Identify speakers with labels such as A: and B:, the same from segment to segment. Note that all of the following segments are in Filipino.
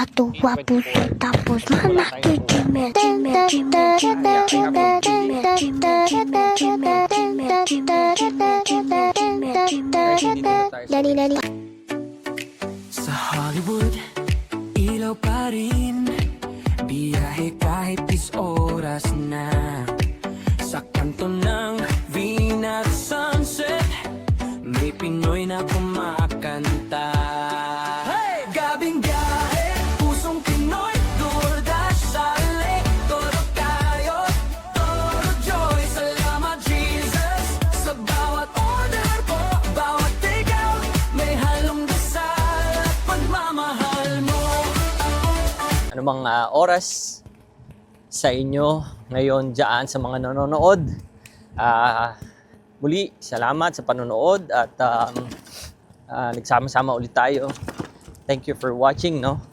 A: tatuwa puso tapos manakikimel. Dali.
B: Sa Hollywood, ilaw pa rin. Biyahe kahit 10 oras na. Sa kanto ng Venus Sunset, may Pinoy na kumakanta. Hey! Gabing biyahe, pusong Pinoy, DoorDash sa lake. Todo tayo, todo joy. Salamat Jesus sa bawat order ko, bawat takeout. May halong dasal at pagmamahal mo.
C: Ano mang oras sa inyo ngayon dyan sa mga nanonood. Muli, salamat sa panonood at nagsama-sama ulit tayo. Thank you for watching, no?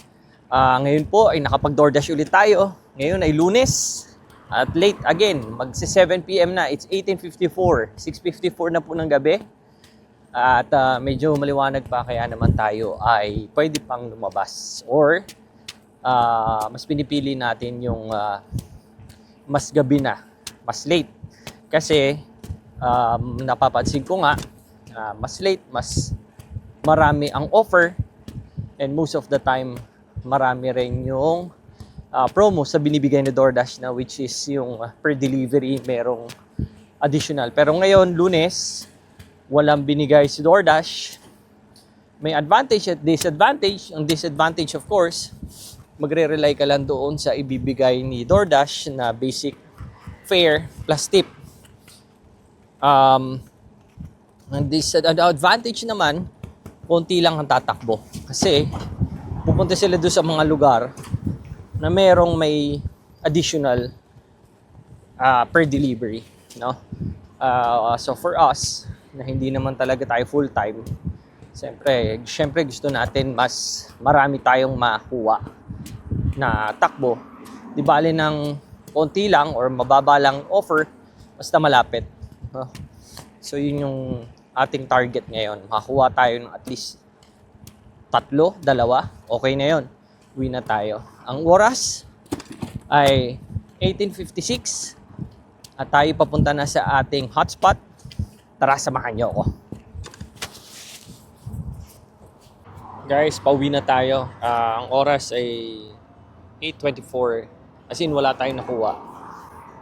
C: Ngayon po ay nakapag-DoorDash ulit tayo. Ngayon ay Lunes at late again. Magsi 7 PM na. It's 18:54. 6:54 na po ng gabi. At medyo maliwanag pa kaya naman tayo ay pwede pang lumabas or mas pinipili natin yung mas gabi na, mas late. Kasi napapansin ko nga, mas late, mas marami ang offer and most of the time, marami rin yung promo sa binibigay ni DoorDash na which is yung per delivery merong additional. Pero ngayon, Lunes, walang binigay si DoorDash. May advantage at disadvantage. Ang disadvantage, of course, magre-rely ka lang doon sa ibibigay ni DoorDash na basic fare plus tip. Ang disadvantage naman, konti lang ang tatakbo. Kasi pupunta sila doon sa mga lugar na merong may additional per delivery, no? So for us, na hindi naman talaga tayo full-time, Siyempre gusto natin mas marami tayong makuha na takbo. Di bale ng konti lang or mababa lang offer, basta malapit. So yun yung ating target ngayon. Makakuha tayo ng at least 3, 2, okay na yun. Uwi na tayo. Ang oras ay 18:56 at tayo papunta na sa ating hotspot. Tara, samahan niyo ako. Guys, pauwi na tayo. Ang oras ay 8:24. As in, wala tayong nakuha.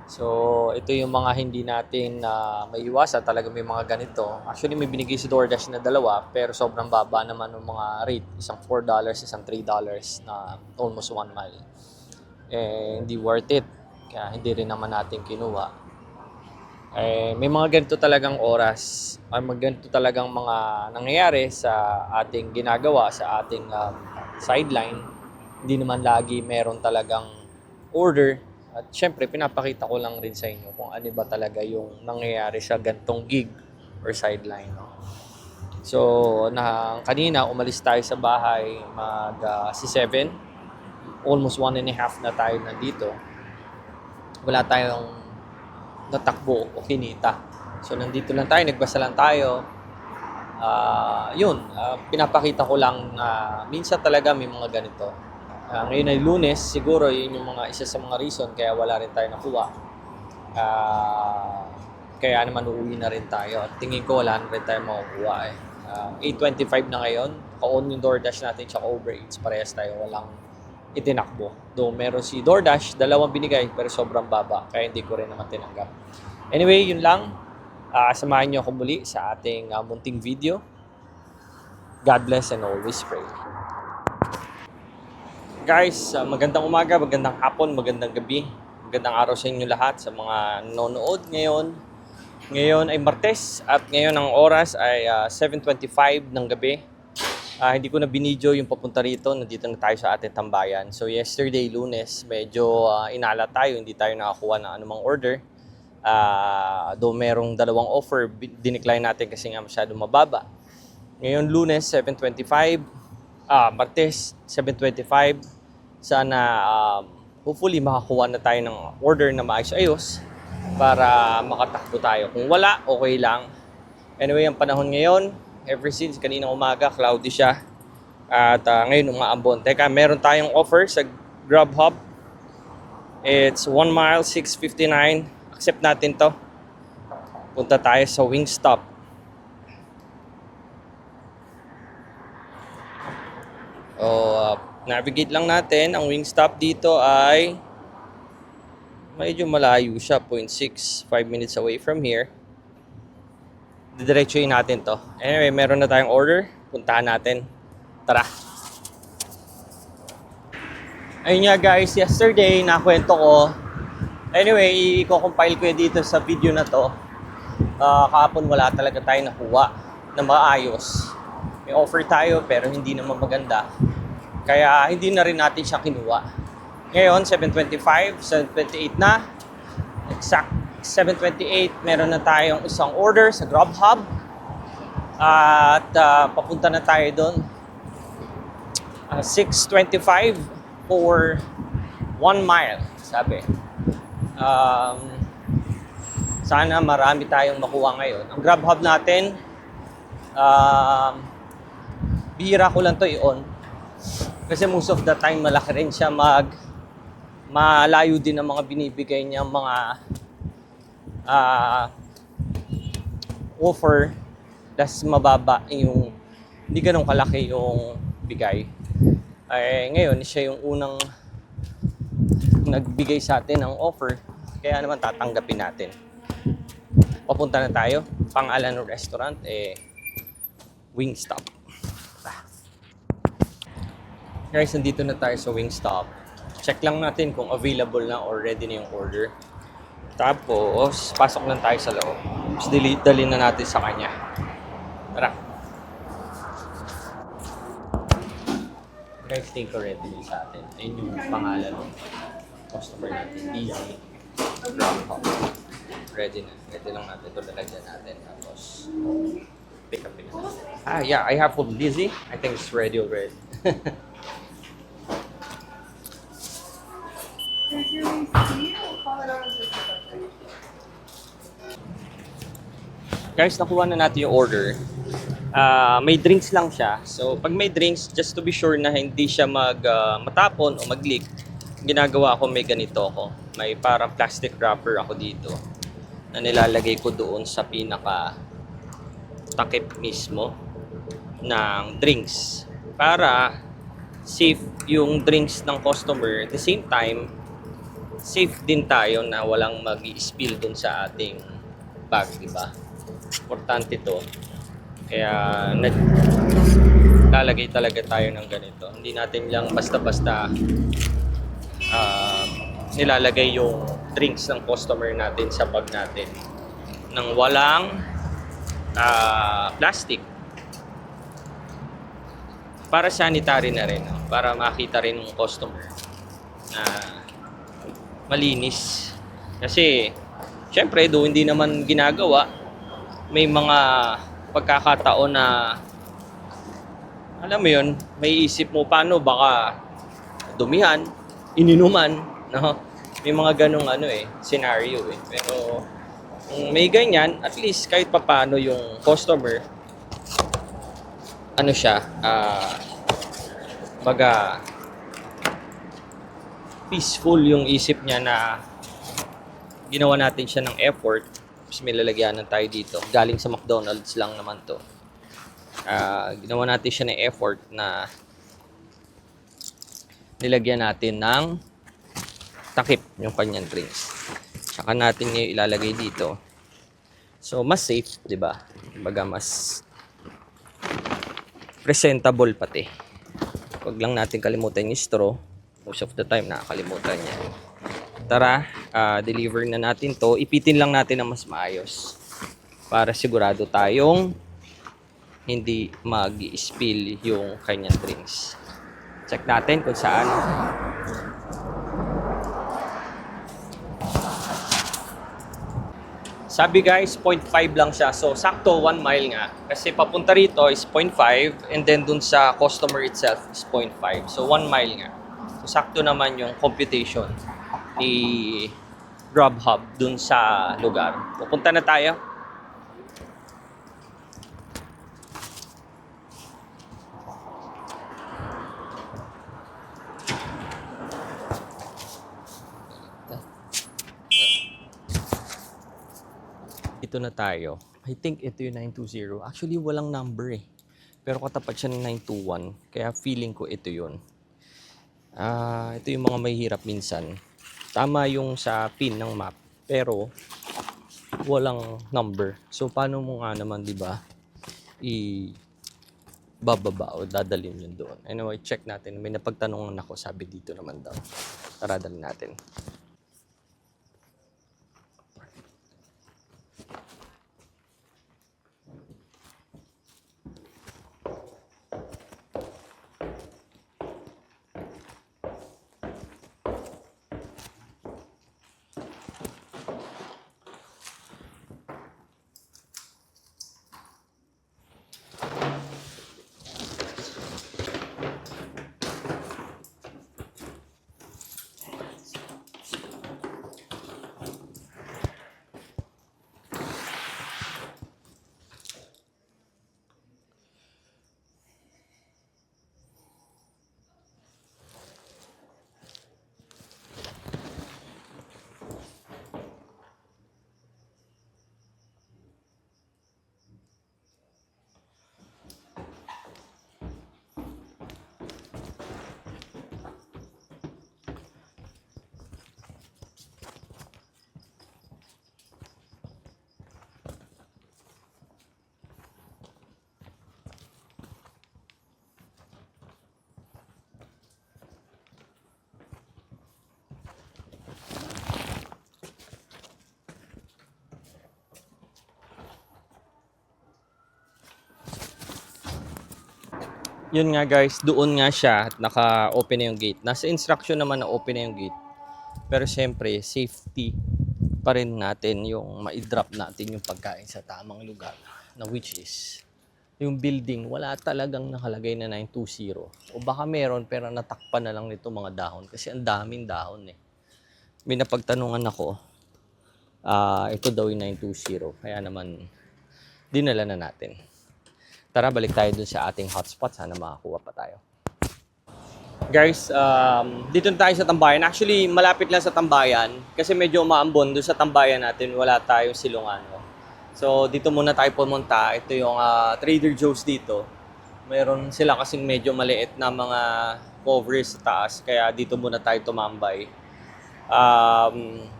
C: So, ito yung mga hindi natin maiiwasan. Talaga may mga ganito. Actually, may binigay si DoorDash na 2, pero sobrang baba naman ng mga rate. Isang $4, isang $3 na almost 1 mile. Hindi worth it. Kaya hindi rin naman natin kinuha. May mga ganito talagang oras. May ganito talagang mga nangyayari sa ating ginagawa, sa ating sideline. Hindi naman lagi meron talagang order. At syempre, pinapakita ko lang rin sa inyo kung ano ba talaga yung nangyayari sa gantong gig or sideline. No? So, kanina umalis tayo sa bahay si 7. Almost 1.5 na tayo nandito. Wala tayong natakbo o kinita. So, nandito lang tayo, nagbasa lang tayo. Pinapakita ko lang na minsan talaga may mga ganito. Ngayon ay Lunes, siguro yun yung isa sa mga reason kaya wala rin tayo nakuha. Kaya naman uuwi na rin tayo. At tingin ko wala na rin tayo makukuha. 8:25 na ngayon. Ka-on yung DoorDash natin tsaka Uber Eats. Parehas tayo walang itinakbo. Though meron si DoorDash, 2 binigay pero sobrang baba. Kaya hindi ko rin naman tinanggap. Anyway, yun lang. Samahan niyo ako muli sa ating munting video. God bless and always pray. Guys, magandang umaga, magandang hapon, magandang gabi, magandang araw sa inyo lahat sa mga nanonood ngayon. Ngayon ay Martes at ngayon ang oras ay 7:25 ng gabi. Hindi ko na binidyo yung papunta rito, nandito na tayo sa ating tambayan. So yesterday, Lunes, medyo inala tayo, hindi tayo nakakuha ng anumang order. Though merong 2 offer, dinecline natin kasi nga masyadong mababa. Ngayon Lunes, 7:25, Martes, 7:25. Sana hopefully makakuha na tayo ng order na maayos-ayos para makatakbo tayo. Kung wala, okay lang. Anyway, ang panahon ngayon, ever since kaninang umaga, cloudy siya. At ngayon umaambon. Teka, meron tayong offer sa Grubhub. It's 1 mile, 6.59. Accept natin to. Punta tayo sa Wingstop. Navigate lang natin. Ang Wingstop dito ay medyo malayo siya. 0.6, 5 minutes away from here. Didiretsuhin natin to. Anyway, meron na tayong order. Puntahan natin. Tara! Ayun nga guys, yesterday nakwento ko. Anyway, i-compile ko dito sa video na to. Kahapon wala talaga tayo nakuha na maayos. May offer tayo pero hindi naman maganda. Kaya hindi na rin natin siya kinuha. Ngayon, 7:25, 7:28 na. Exact 7:28, meron na tayong isang order sa Grubhub. At papunta na tayo doon. 6:25 for 1 mile, sabi. Sana marami tayong makuha ngayon. Ang Grubhub natin, bihira ko lang to i-on. Kasi most of the time malaki rin siya malayo din ang mga binibigay niya mga offer. Tas mababa yung hindi ganun kalaki yung bigay. Ngayon siya yung unang nagbigay sa atin ng offer. Kaya naman tatanggapin natin. Papunta na tayo. Pangalan ng restaurant Wingstop. Guys, nandito na tayo sa Wingstop. Check lang natin kung available na or ready na yung order. Tapos, pasok lang tayo sa loob. Tapos, dalhin na natin sa kanya. Tara. Guys, take already sa atin. Ayun yung pangalan ng customer natin. Easy. Grubhub. Ready na. Ready lang natin. Ito lalagyan natin. Tapos, pick up. Yeah, I have for Lizzie. I think it's ready already. Guys, nakuha na natin yung order. May drinks lang siya. So, pag may drinks, just to be sure na hindi siya matapon o mag-leak, ginagawa ko may ganito ako. May parang plastic wrapper ako dito na nilalagay ko doon sa pinaka takip mismo ng drinks para safe yung drinks ng customer. At the same time, safe din tayo na walang mag-i-spill dun sa ating bag, di ba? Importante to. Kaya naglalagay talaga tayo ng ganito. Hindi natin lang basta-basta nilalagay yung drinks ng customer natin sa bag natin nang walang plastic. Para sanitary na rin, para makita rin ng customer na malinis. Kasi syempre do hindi naman ginagawa, may mga pagkakataon na alam mo yun, may isip mo paano baka dumihan, ininuman, no? May mga ganong scenario Pero kung may ganyan, at least kahit papaano yung customer baga peaceful yung isip niya na ginawa natin siya ng effort. Tapos may lalagyanan tayo dito. Galing sa McDonald's lang naman to. Ginawa natin siya ng effort na nilagyan natin ng takip yung kanyang drinks. Tsaka natin ngayon ilalagay dito. So, mas safe, di ba? Baga mas presentable pati. Huwag lang natin kalimutan yung straw. Most of the time, nakakalimutan niya. Tara, deliver na natin to. Ipitin lang natin na mas maayos. Para sigurado tayong hindi mag-spill yung kanyang drinks. Check natin kung saan. Sabi guys, 0.5 lang siya. So, sakto 1 mile nga. Kasi papunta rito is 0.5 and then dun sa customer itself is 0.5. So, 1 mile nga. So, sakto naman yung computation ni Grubhub dun sa lugar. Pupunta na tayo. nandito na tayo. I think ito yung 920. Actually, walang number eh. Pero katapat siya ng 921. Kaya feeling ko ito yun. Ito yung mga mahihirap minsan. Tama yung sa pin ng map. Pero, walang number. So, paano mo nga naman, di ba, bababa o dadalhin yun doon. Anyway, check natin. May napagtanungan ako, sabi dito naman daw. Tara, dalhin natin. Yun nga guys, doon nga siya at naka-open na yung gate. Nasa instruction naman na open na yung gate. Pero syempre, safety pa rin natin yung ma-drop natin yung pagkain sa tamang lugar. Na which is, yung building, wala talagang nakalagay na 920. O baka meron pero natakpan na lang nito mga dahon. Kasi ang daming dahon eh. May napagtanungan ako, ito daw yung 920. Kaya naman, dinala na natin. Tara, balik tayo dun sa ating hotspot. Sana makakuha pa tayo. Guys, dito na tayo sa tambayan. Actually, malapit lang sa tambayan. Kasi medyo maambon dun sa tambayan natin. Wala tayong silungan. No? So, dito muna tayo pumunta. Ito yung Trader Joe's dito. Meron sila kasing medyo maliit na mga covers sa taas. Kaya dito muna tayo tumambay.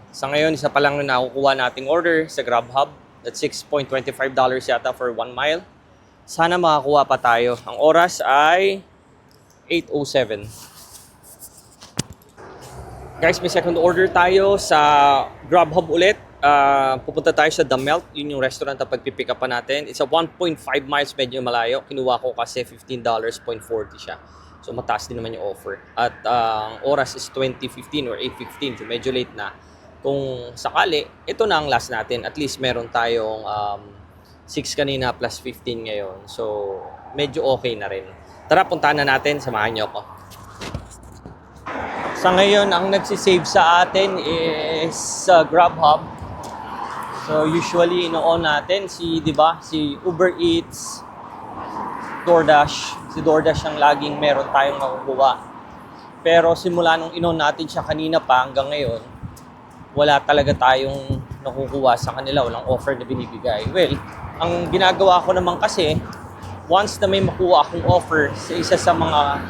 C: Sa ngayon, isa pa lang na nakukuha nating order sa Grubhub. That's $6.25 yata for 1 mile. Sana makakuha pa tayo. Ang oras ay 8:07. Guys, may second order tayo sa Grubhub ulit. Pupunta tayo sa The Melt. Yun yung restaurant na pagpipick up pa natin. It's a 1.5 miles, medyo malayo. Kinuha ko kasi $15.40 siya. So mataas din naman yung offer. At ang oras is 20:15 or 8:15. So medyo late na. Kung sakali, ito na ang last natin. At least meron tayong 6 kanina plus 15 ngayon. So, medyo okay na rin. Tara, puntahan na natin. Samahan niyo ako. Sa ngayon, ang nagsisave sa atin is Grubhub. So, usually, ino-on natin si Uber Eats, DoorDash. Si DoorDash ang laging meron tayong makukuha. Pero simula nung ino natin siya kanina pa hanggang ngayon, wala talaga tayong nakukuha sa kanila. Walang offer na binibigay. Well, ang ginagawa ko naman kasi, once na may makuha akong offer sa isa sa mga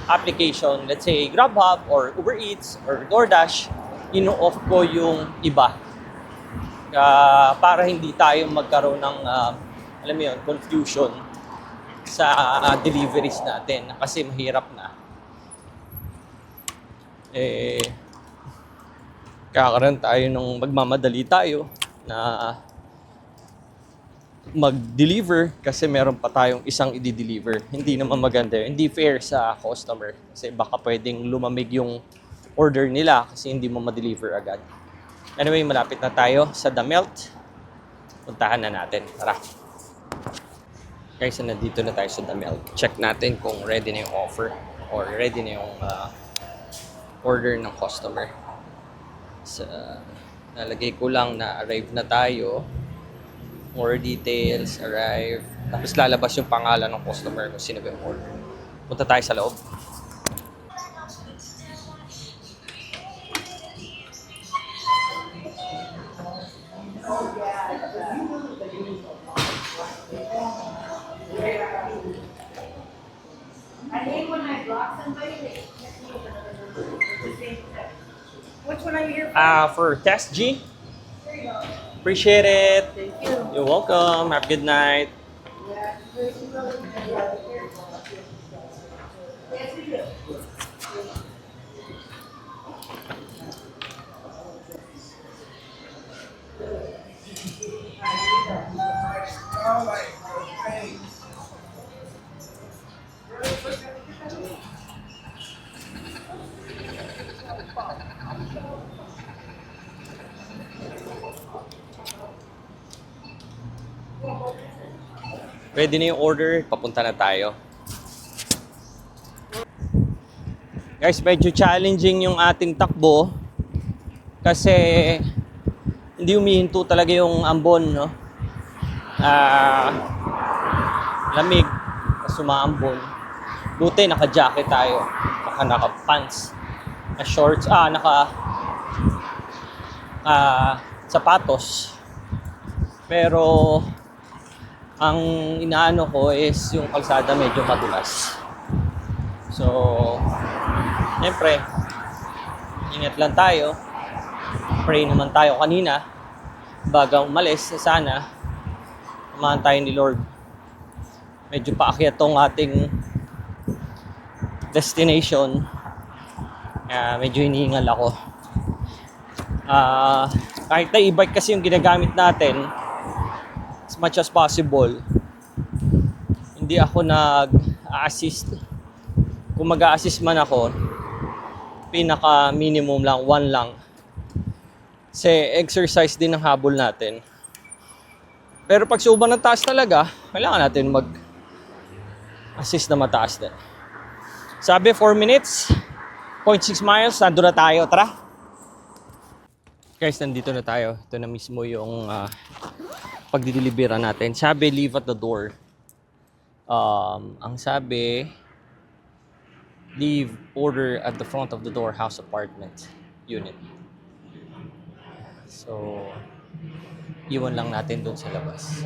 C: application, let's say Grubhub or Uber Eats or DoorDash, ino-off ko yung iba. Para hindi tayo magkaroon ng, alam mo yun, confusion sa deliveries natin. Kasi mahirap na. Kakaroon tayo nung magmamadali tayo na mag-deliver kasi meron pa tayong isang i-deliver. Hindi naman maganda yun. Hindi fair sa customer kasi baka pwedeng lumamig yung order nila kasi hindi mo ma-deliver agad. Anyway, malapit na tayo sa The Melt. Puntahan na natin. Tara. Guys, nandito na tayo sa The Melt. Check natin kung ready na yung offer or ready na yung order ng customer. Nalagay ko lang na arrive na tayo. More details, arrive. Tapos lalabas yung pangalan ng customer kung sino ba yung order. Punta tayo sa loob.
D: one are you here for?
C: For Test G. Appreciate it.
D: Thank you.
C: You're welcome. Have a good night. Ready na yung order, papunta na tayo. Guys, medyo challenging yung ating takbo kasi hindi humihinto talaga yung ambon, no? Lamig, sumaambon. Buti naka-jacket tayo, naka-pants, shorts, sapatos. Pero ang inaano ko is yung kalsada medyo madulas. So, siyempre, ingat lang tayo. Pray naman tayo kanina bago umalis. Sana samahan tayo ni Lord. Medyo paakyat tong ating destination. Medyo hinihingal ako. Kahit na e-bike kasi yung ginagamit natin, as much as possible, hindi ako nag-assist. Kung mag-a-assist man ako, pinaka-minimum lang, 1 lang. Kasi exercise din ang habol natin. Pero pag sobrang ng taas talaga, kailangan natin mag-assist na mataas din. Sabi 4 minutes, 0.6 miles, nandun na tayo. Tara! Guys, nandito na tayo. Ito na mismo yung pagdidelibera natin. Sabi, leave at the door. Ang sabi, leave order at the front of the door, house apartment unit. So, iwan lang natin doon sa labas.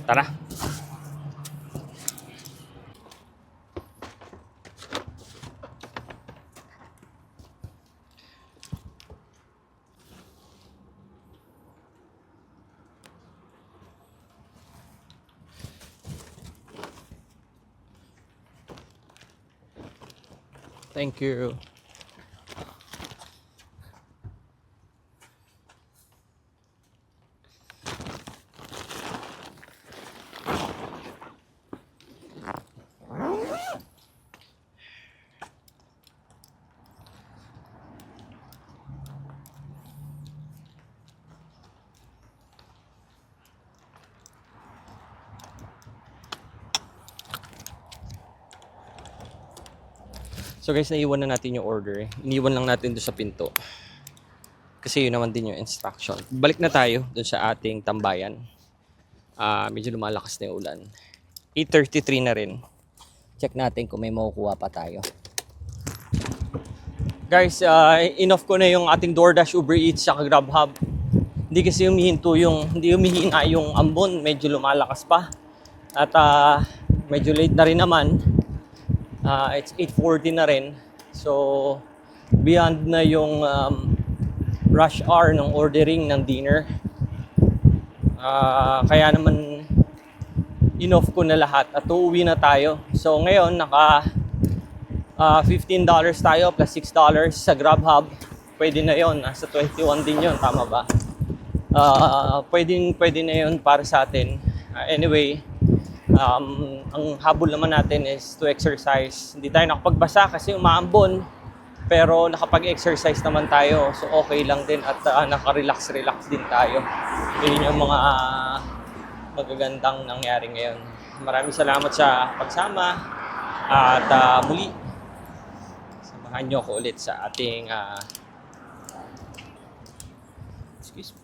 C: Tara! Thank you. So guys, naiwan na natin yung order. Iniwan lang natin doon sa pinto. Kasi yun naman din yung instruction. Balik na tayo doon sa ating tambayan. Medyo lumalakas na yung ulan. 8:33 na rin. Check natin kung may makukuha pa tayo. Guys, enough ko na yung ating DoorDash, Uber Eats, saka GrabHub. Hindi kasi hindi humihina yung ambon. Medyo lumalakas pa. At medyo late na rin naman. It's 8:40 na rin. So, beyond na yung rush hour ng ordering ng dinner. Kaya naman, enough ko na lahat at uuwi na tayo. So, ngayon, naka $15 tayo plus $6 sa GrabHub. Pwede na yon, nasa 21 din yon, tama ba? Pwede na yon para sa atin. Anyway, ang habol naman natin is to exercise. Hindi tayo nakapagbasa kasi umaambon, pero nakapag-exercise naman tayo, so okay lang din at naka-relax din tayo. Yun yung mga magagandang nangyari ngayon. Maraming salamat sa pagsama at muli samahan nyo ako ulit sa ating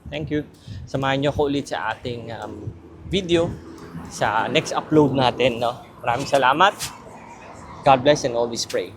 C: thank you. Samahan nyo ako ulit sa ating video sa next upload natin, no? Maraming salamat. God bless and always pray.